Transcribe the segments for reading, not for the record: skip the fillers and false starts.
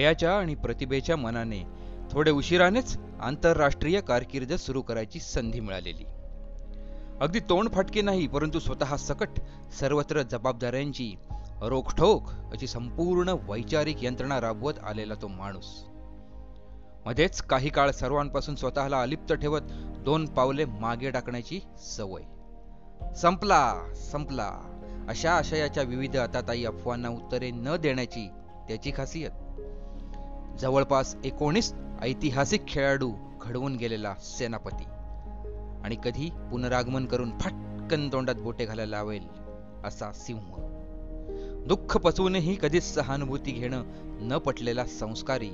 वयाच्या आणि प्रतिभेच्या मनाने थोडे उशिरानेच आंतरराष्ट्रीय कारकीर्द सुरू करायची संधी मिळालेली. अगदी तोंडफाटकी नाही, परंतु स्वतः सकट सर्वत्र जबाबदाऱ्यांची रोखठोक अशी संपूर्ण वैचारिक यंत्रणा राबवत आलेला तो माणूस. मध्येच काही काळ सर्वांपासून स्वतःला अलिप्त ठेवत 2 पावले मागे टाकण्याची सवय. संपला संपला अशा आशयाच्या विविध आताताई अफवांना उत्तरे न देण्याची त्याची खासियत. जवळपास 19 ऐतिहासिक खेळाडू घडवून गेलेला सेनापती आणि कधी पुनरागमन करून फटकन तोंडात बोटे घालायला लावेल असा सिंह. दुःख पचवूनही कधीच सहानुभूती घेणं न पटलेला संस्कारी,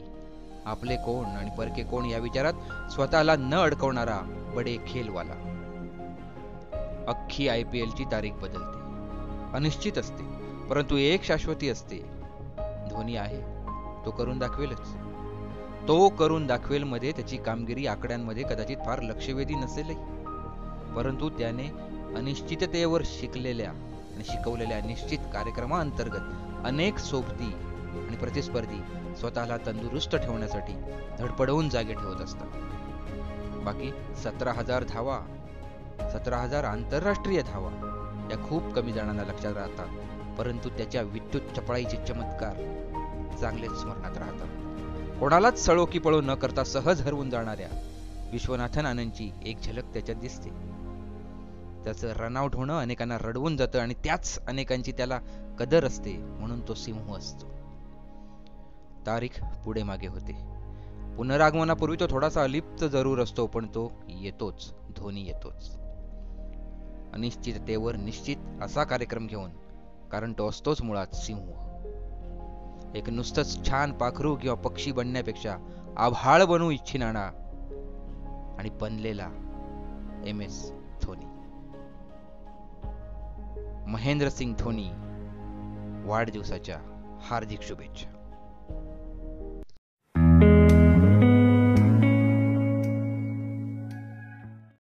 आपले कोण आणि परके कोण या विचारात स्वतःला न अडकवणारा बडे खेलवाला. अख्खी IPL ची तारीख बदलते, अनिश्चित असते, परंतु एक शाश्वती असते. धोनी आहे, तो करून दाखवेलच. तो करून दाखवेल मध्ये त्याची कामगिरी आकड्यांमध्ये कदाचित फार लक्षवेधी नसेलही, परंतु त्याने अनिश्चिततेवर शिकलेल्या आणि शिकवलेल्या निश्चित कार्यक्रमाअंतर्गत अनेक सोबती आणि प्रतिस्पर्धी स्वतःला तंदुरुस्त ठेवण्यासाठी धडपडवून जागे ठेवत असतात. बाकी 17,000 धावा, 17,000 आंतरराष्ट्रीय धावा या खूप कमी जणांना लक्षात राहतात, परंतु त्याच्या विद्युत चपळाईचे चमत्कार चांगलेच स्मरणात राहतात. कोणालाच सळो की पळो न करता सहज हरवून जाणाऱ्या विश्वनाथन आनंदची एक झलक त्याच्यात दिसते. त्याचं रनआउट होणं अनेकांना रडवून जातं आणि त्याच अनेकांची त्याला कदर असते, म्हणून तो सिंह असतो. तारीख पुढे मागे होते. पुनरागमनापूर्वी तो थोडासा अलिप्त जरूर असतो, पण तो येतोच. धोनी येतोच अनिश्चिततेवर निश्चित असा कार्यक्रम घेऊन, कारण तो असतोच मुळात सिंह. एक नुसतंच छान पाखरू किंवा पक्षी बनण्यापेक्षा आभाळ बनू इच्छिणारा आणि बनलेला MS धोनी. महेंद्रसिंग धोनी वाढदिवसाच्या हार्दिक शुभेच्छा.